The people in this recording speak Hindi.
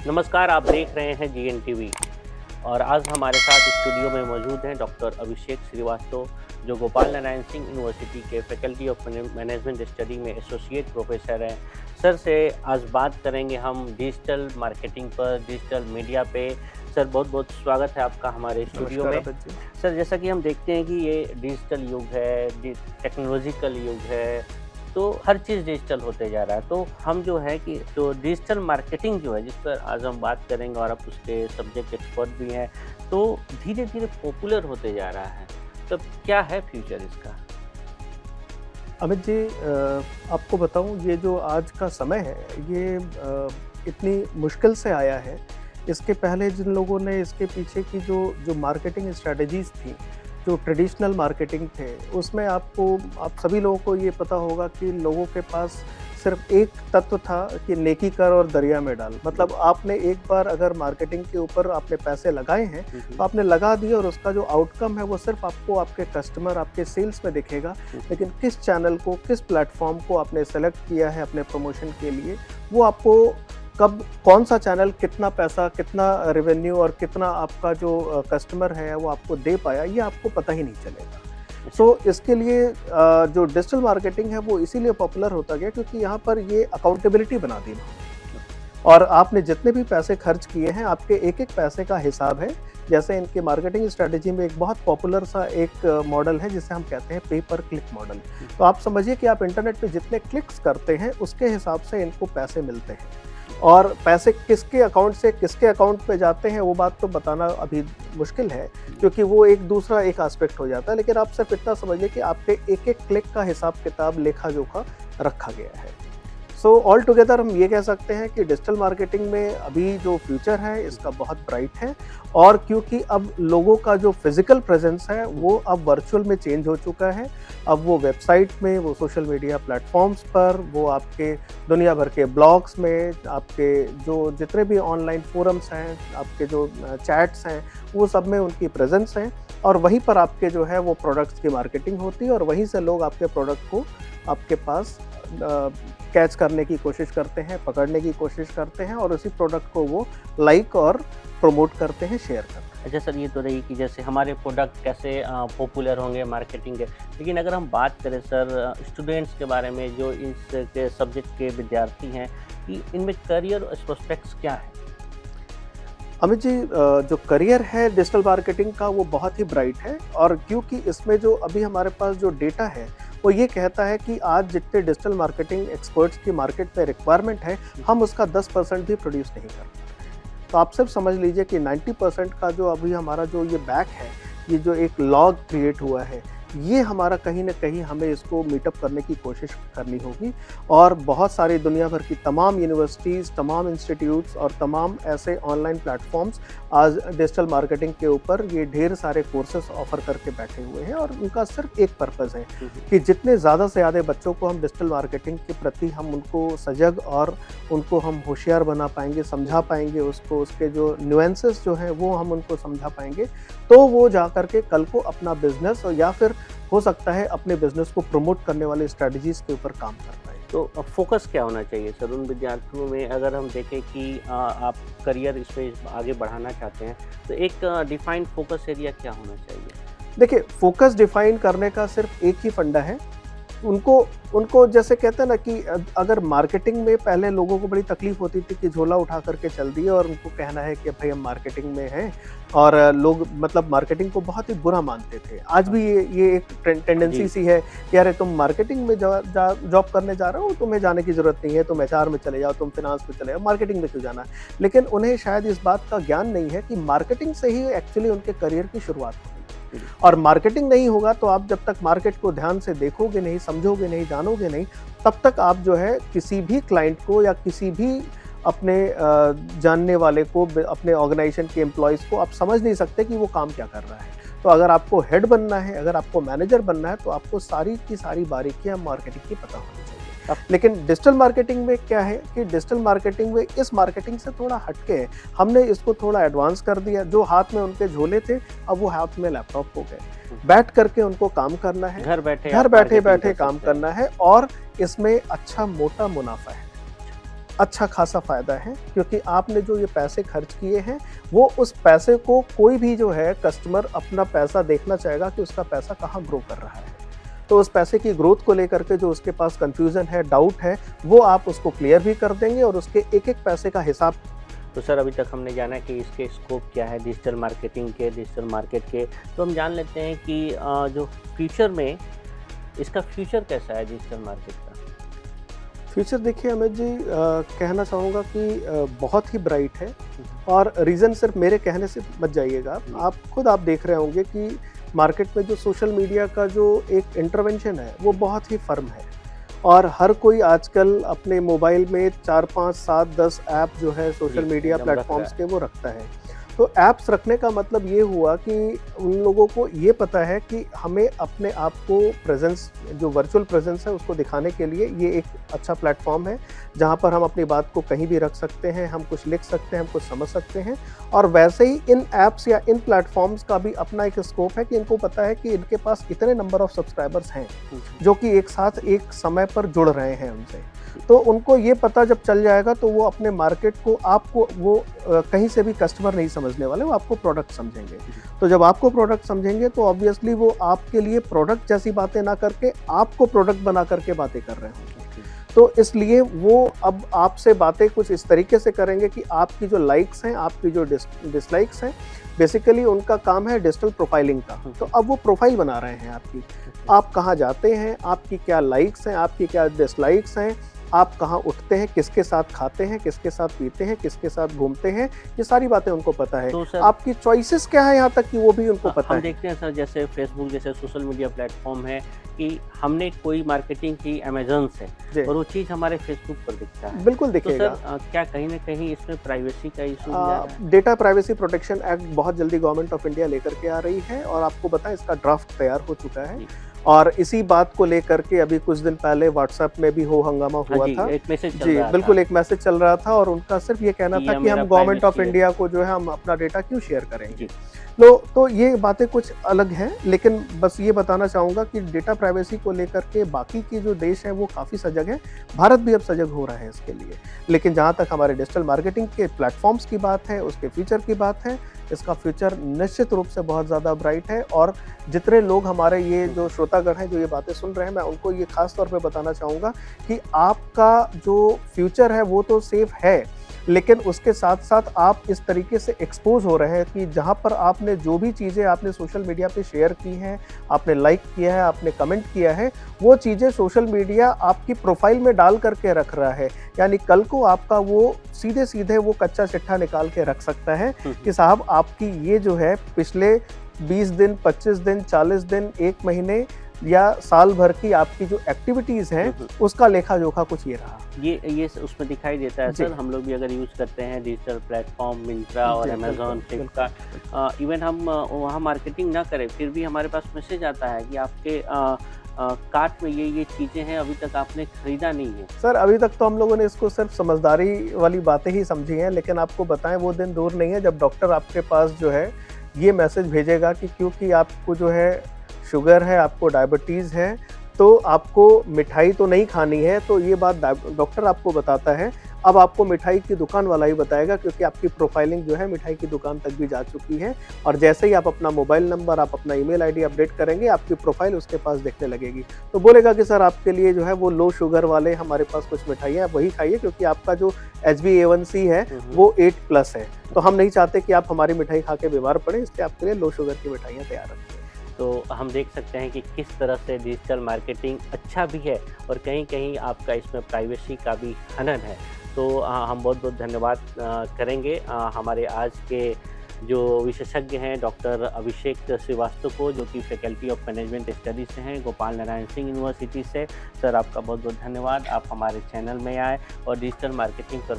नमस्कार, आप देख रहे हैं जीएन टीवी और आज हमारे साथ स्टूडियो में मौजूद हैं डॉक्टर अभिषेक श्रीवास्तव, जो गोपाल नारायण सिंह यूनिवर्सिटी के फैकल्टी ऑफ मैनेजमेंट स्टडी में एसोसिएट प्रोफेसर हैं। सर से आज बात करेंगे हम डिजिटल मार्केटिंग पर, डिजिटल मीडिया पे। सर, बहुत बहुत स्वागत है आपका हमारे स्टूडियो में। सर, जैसा कि हम देखते हैं कि ये डिजिटल युग है, टेक्नोलॉजिकल युग है, तो हर चीज़ डिजिटल होते जा रहा है। तो हम जो है कि जो डिजिटल मार्केटिंग जो है, जिस पर आज हम बात करेंगे और आप उसके सब्जेक्ट एक्सपर्ट भी हैं, तो धीरे धीरे पॉपुलर होते जा रहा है। तो क्या है फ्यूचर इसका? अमित जी, आपको बताऊं, ये जो आज का समय है ये इतनी मुश्किल से आया है। इसके पहले जिन लोगों ने इसके पीछे की जो मार्केटिंग स्ट्रेटजीज थी, जो ट्रेडिशनल मार्केटिंग थे, उसमें आप सभी लोगों को ये पता होगा कि लोगों के पास सिर्फ एक तत्व था कि नेकी कर और दरिया में डाल। मतलब आपने एक बार अगर मार्केटिंग के ऊपर आपने पैसे लगाए हैं तो आपने लगा दिए और उसका जो आउटकम है वो सिर्फ आपको आपके कस्टमर, आपके सेल्स में दिखेगा। लेकिन किस चैनल को, किस प्लेटफॉर्म को आपने सेलेक्ट किया है अपने प्रमोशन के लिए, वो आपको कब कौन सा चैनल कितना पैसा, कितना रेवेन्यू और कितना आपका जो कस्टमर है वो आपको दे पाया, ये आपको पता ही नहीं चलेगा। सो इसके लिए जो डिजिटल मार्केटिंग है वो इसीलिए पॉपुलर होता गया क्योंकि यहाँ पर ये अकाउंटेबिलिटी बना दी और आपने जितने भी पैसे खर्च किए हैं, आपके एक एक पैसे का हिसाब है। जैसे इनके मार्केटिंग स्ट्रेटजी में एक बहुत पॉपुलर सा एक मॉडल है जिसे हम कहते हैं पे पर क्लिक मॉडल। तो आप समझिए कि आप इंटरनेट पे जितने क्लिक्स करते हैं उसके हिसाब से इनको पैसे मिलते हैं, और पैसे किसके अकाउंट से किसके अकाउंट पे जाते हैं वो बात तो बताना अभी मुश्किल है क्योंकि वो एक दूसरा एक एस्पेक्ट हो जाता है। लेकिन आप सिर्फ इतना समझिए कि आपके एक एक क्लिक का हिसाब किताब, लेखा जोखा रखा गया है। सो ऑल टुगेदर हम ये कह सकते हैं कि डिजिटल मार्केटिंग में अभी जो फ्यूचर है इसका बहुत ब्राइट है। और क्योंकि अब लोगों का जो फिजिकल प्रेजेंस है वो अब वर्चुअल में चेंज हो चुका है। अब वो वेबसाइट में, वो सोशल मीडिया प्लेटफॉर्म्स पर, वो आपके दुनिया भर के ब्लॉग्स में, आपके जो जितने भी ऑनलाइन फोरम्स हैं, आपके जो चैट्स हैं, वो सब में उनकी प्रेजेंस है। और वहीं पर आपके जो है वो प्रोडक्ट्स की मार्केटिंग होती है और वहीं से लोग आपके प्रोडक्ट को आपके पास कैच करने की कोशिश करते हैं, पकड़ने की कोशिश करते हैं और उसी प्रोडक्ट को वो लाइक और प्रमोट करते हैं, शेयर करते हैं। अच्छा सर, ये तो रही कि जैसे हमारे प्रोडक्ट कैसे पॉपुलर होंगे, मार्केटिंग के। लेकिन अगर हम बात करें सर स्टूडेंट्स के बारे में, जो इस के सब्जेक्ट के विद्यार्थी हैं, कि इनमें करियर प्रोस्पेक्ट्स क्या है? अमित जी, जो करियर है डिजिटल मार्केटिंग का वो बहुत ही ब्राइट है। और क्योंकि इसमें जो अभी हमारे पास जो डेटा है वो ये कहता है कि आज जितने डिजिटल मार्केटिंग एक्सपर्ट्स की मार्केट में रिक्वायरमेंट है, हम उसका 10% भी प्रोड्यूस नहीं कर पाते। तो आप सिर्फ समझ लीजिए कि 90% का जो अभी हमारा जो ये बैक है, ये जो एक लॉग क्रिएट हुआ है, ये हमारा कहीं ना कहीं हमें इसको मीटअप करने की कोशिश करनी होगी। और बहुत सारी दुनिया भर की तमाम यूनिवर्सिटीज़, तमाम इंस्टीट्यूट्स और तमाम ऐसे ऑनलाइन प्लेटफॉर्म्स आज डिजिटल मार्केटिंग के ऊपर ये ढेर सारे कोर्सेस ऑफर करके बैठे हुए हैं। और उनका सिर्फ एक पर्पज़ है कि जितने ज़्यादा से ज़्यादा बच्चों को हम डिजिटल मार्केटिंग के प्रति हम उनको सजग और उनको हम होशियार बना पाएंगे, समझा पाएंगे उसको, उसके जो न्यूएंसेस जो हैं वो हम उनको समझा पाएंगे, तो वो जा कर के कल को अपना बिजनेस या फिर हो सकता है अपने बिजनेस को प्रमोट करने वाले स्ट्रेटजीज के ऊपर काम कर पाए। तो फोकस क्या होना चाहिए सर उन विद्यार्थियों में? अगर हम देखें कि आप करियर इसमें आगे बढ़ाना चाहते हैं, तो एक डिफाइंड फोकस एरिया क्या होना चाहिए? देखिए, फोकस डिफाइन करने का सिर्फ एक ही फंडा है। उनको जैसे कहते हैं ना कि अगर मार्केटिंग में पहले लोगों को बड़ी तकलीफ होती थी कि झोला उठा करके चल दिए और उनको कहना है कि भाई हम मार्केटिंग में हैं, और लोग मतलब मार्केटिंग को बहुत ही बुरा मानते थे। आज भी ये एक टेंडेंसी सी है कि अरे तुम मार्केटिंग में जॉब करने जा रहे हो, तुम्हें जाने की ज़रूरत नहीं है, तुम एचआर में चले जाओ, तुम फिनांस में चले जाओ, मार्केटिंग में क्यों जाना है। लेकिन उन्हें शायद इस बात का ज्ञान नहीं है कि मार्केटिंग से ही एक्चुअली उनके करियर की शुरुआत होगी। और मार्केटिंग नहीं होगा तो आप जब तक मार्केट को ध्यान से देखोगे नहीं, समझोगे नहीं, जानोगे नहीं, तब तक आप जो है किसी भी क्लाइंट को या किसी भी अपने जानने वाले को, अपने ऑर्गेनाइजेशन के एम्प्लॉयज़ को आप समझ नहीं सकते कि वो काम क्या कर रहा है। तो अगर आपको हेड बनना है, अगर आपको मैनेजर बनना है, तो आपको सारी की सारी बारीकियां मार्केटिंग की पता होनी चाहिए। लेकिन डिजिटल मार्केटिंग में क्या है कि डिजिटल मार्केटिंग में इस मार्केटिंग से थोड़ा हटके है, हमने इसको थोड़ा एडवांस कर दिया। जो हाथ में उनके झोले थे, अब वो हाथ में लैपटॉप हो गए। बैठ करके उनको काम करना है, घर बैठे काम करना है और इसमें अच्छा मोटा मुनाफा है। अच्छा खासा फ़ायदा है, क्योंकि आपने जो ये पैसे खर्च किए हैं, वो उस पैसे को कोई भी जो है कस्टमर अपना पैसा देखना चाहेगा कि उसका पैसा कहाँ ग्रो कर रहा है। तो उस पैसे की ग्रोथ को लेकर के जो उसके पास कन्फ्यूज़न है, डाउट है, वो आप उसको क्लियर भी कर देंगे और उसके एक-एक पैसे का हिसाब। तो सर अभी तक हमने जाना कि इसके स्कोप क्या है डिजिटल मार्केटिंग के, डिजिटल मार्केट के। तो हम जान लेते हैं कि जो फ्यूचर में इसका फ्यूचर कैसा है डिजिटल मार्केट का? फ्यूचर देखिए अमित जी, कहना चाहूँगा कि बहुत ही ब्राइट है, और रीज़न सिर्फ मेरे कहने से मत जाइएगा, आप खुद आप देख रहे होंगे कि मार्केट में जो सोशल मीडिया का जो एक इंटरवेंशन है वो बहुत ही फर्म है, और हर कोई आजकल अपने मोबाइल में 4, 5, 7, 10 ऐप जो है सोशल मीडिया एकदम रख रहा प्लेटफॉर्म्स है। के वो रखता है। तो ऐप्स रखने का मतलब ये हुआ कि उन लोगों को ये पता है कि हमें अपने आप को प्रेजेंस, जो वर्चुअल प्रेजेंस है उसको दिखाने के लिए ये एक अच्छा प्लेटफॉर्म है, जहाँ पर हम अपनी बात को कहीं भी रख सकते हैं, हम कुछ लिख सकते हैं, हम कुछ समझ सकते हैं। और वैसे ही इन ऐप्स या इन प्लेटफॉर्म्स का भी अपना एक स्कोप है कि इनको पता है कि इनके पास इतने नंबर ऑफ सब्सक्राइबर्स हैं जो कि एक साथ एक समय पर जुड़ रहे हैं उनसे। तो उनको ये पता जब चल जाएगा तो वो अपने मार्केट को, आपको वो कहीं से भी कस्टमर नहीं समझने वाले, वो आपको प्रोडक्ट समझेंगे। तो जब आपको प्रोडक्ट समझेंगे तो ऑब्वियसली वो आपके लिए प्रोडक्ट जैसी बातें ना करके आपको प्रोडक्ट बना करके बातें कर रहे होंगे। तो इसलिए वो अब आपसे बातें कुछ इस तरीके से करेंगे कि आपकी जो लाइक्स हैं, आपकी जो डिसलाइक्स हैं, बेसिकली उनका काम है डिजिटल प्रोफाइलिंग का। तो अब वो प्रोफाइल बना रहे हैं आपकी, आप कहाँ जाते हैं, आपकी क्या लाइक्स हैं, आपकी क्या डिसलाइक्स हैं, आप कहाँ उठते हैं, किसके साथ खाते हैं, किसके साथ पीते हैं, किसके साथ घूमते हैं, ये सारी बातें उनको पता है। तो सर आपकी चॉइसेस क्या है यहाँ तक कि वो भी उनको पता हम है। देखते हैं सर जैसे फेसबुक जैसे सोशल मीडिया प्लेटफॉर्म है कि हमने कोई मार्केटिंग की अमेज़न से जी, और वो चीज़ हमारे फेसबुक पर दिखता है। बिल्कुल तो दिखेगा। सर क्या कहीं न कहीं इसमें प्राइवेसी का इशू भी आ रहा है? डेटा प्राइवेसी प्रोटेक्शन एक्ट बहुत जल्दी गवर्नमेंट ऑफ इंडिया लेकर के आ रही है, और आपको बताएं इसका ड्राफ्ट तैयार हो चुका है। जी। और इसी बात को लेकर के अभी कुछ दिन पहले व्हाट्सएप में भी हो हंगामा हाँ हुआ जी, था। एक मैसेज चल जी, रहा बिल्कुल था एक मैसेज चल रहा था, और उनका सिर्फ ये कहना कि था यह कि हम मेरा गवर्नमेंट ऑफ प्राइवेसी है। इंडिया को जो है हम अपना डेटा क्यों शेयर करेंगे। जी। तो ये बातें कुछ अलग हैं, लेकिन बस ये बताना चाहूँगा कि डेटा प्राइवेसी को लेकर के बाकी के जो देश हैं वो काफ़ी सजग हैं, भारत भी अब सजग हो रहा है इसके लिए। लेकिन जहाँ तक हमारे डिजिटल मार्केटिंग के प्लेटफॉर्म्स की बात है, उसके फ्यूचर की बात है, इसका फ्यूचर निश्चित रूप से बहुत ज़्यादा ब्राइट है। और जितने लोग हमारे ये जो श्रोतागण हैं जो ये बातें सुन रहे हैं, मैं उनको ये खास तौर पे बताना चाहूँगा कि आपका जो फ्यूचर है वो तो सेफ है, लेकिन उसके साथ साथ आप इस तरीके से एक्सपोज हो रहे हैं कि जहाँ पर आपने जो भी चीज़ें आपने सोशल मीडिया पे शेयर की हैं, आपने लाइक किया है, आपने कमेंट किया है, वो चीज़ें सोशल मीडिया आपकी प्रोफाइल में डाल करके रख रहा है। यानी कल को आपका वो सीधे-सीधे वो कच्चा चिट्ठा निकाल के रख सकता है कि साहब आपकी ये जो है पिछले 20 दिन, 25 दिन, 40 दिन, 1 महीने या साल भर की आपकी जो एक्टिविटीज़ हैं, उसका लेखा-जोखा कुछ ये रहा। ये उसमें दिखाई देता है जी। सर। हम लोग भी अगर यूज़ करते हैं डिजिटल प्लेटफॉर्म मिंत्रा और जी, अमेज़न, बिल्कुल, फ्लिपकार्ट, इवन हम वहाँ मार्केटिंग ना करें फिर भी हमारे पास मैसेज आता है कि आपके कार्ट में ये चीज़ें हैं, अभी तक आपने खरीदा नहीं है। सर अभी तक तो हम लोगों ने इसको सिर्फ समझदारी वाली बातें ही समझी हैं, लेकिन आपको बताएं वो दिन दूर नहीं है जब डॉक्टर आपके पास जो है ये मैसेज भेजेगा कि क्योंकि आपको जो है शुगर है, आपको डायबिटीज़ है, तो आपको मिठाई तो नहीं खानी है। तो ये बात डॉक्टर आपको बताता है, अब आपको मिठाई की दुकान वाला ही बताएगा, क्योंकि आपकी प्रोफाइलिंग जो है मिठाई की दुकान तक भी जा चुकी है। और जैसे ही आप अपना मोबाइल नंबर, आप अपना ईमेल आईडी अपडेट करेंगे, आपकी प्रोफाइल उसके पास दिखने लगेगी। तो बोलेगा कि सर आपके लिए जो है वो लो शुगर वाले हमारे पास कुछ मिठाइयाँ, आप वही खाइए, क्योंकि आपका जो HbA1c है वो 8+ है। तो हम नहीं चाहते कि आप हमारी मिठाई खा के बीमार पड़ें, इसलिए आपके लिए लो शुगर की मिठाइयाँ तैयार रखते हैं। तो हम देख सकते हैं कि किस तरह से डिजिटल मार्केटिंग अच्छा भी है और कहीं-कहीं आपका इसमें प्राइवेसी का भी हनन है। तो हम बहुत-बहुत धन्यवाद करेंगे हमारे आज के जो विशेषज्ञ हैं डॉक्टर अभिषेक श्रीवास्तव को, जो कि फैकल्टी ऑफ मैनेजमेंट स्टडीज़ से हैं गोपाल नारायण सिंह यूनिवर्सिटी से। सर आपका बहुत-बहुत धन्यवाद, आप हमारे चैनल में आए और डिजिटल मार्केटिंग पर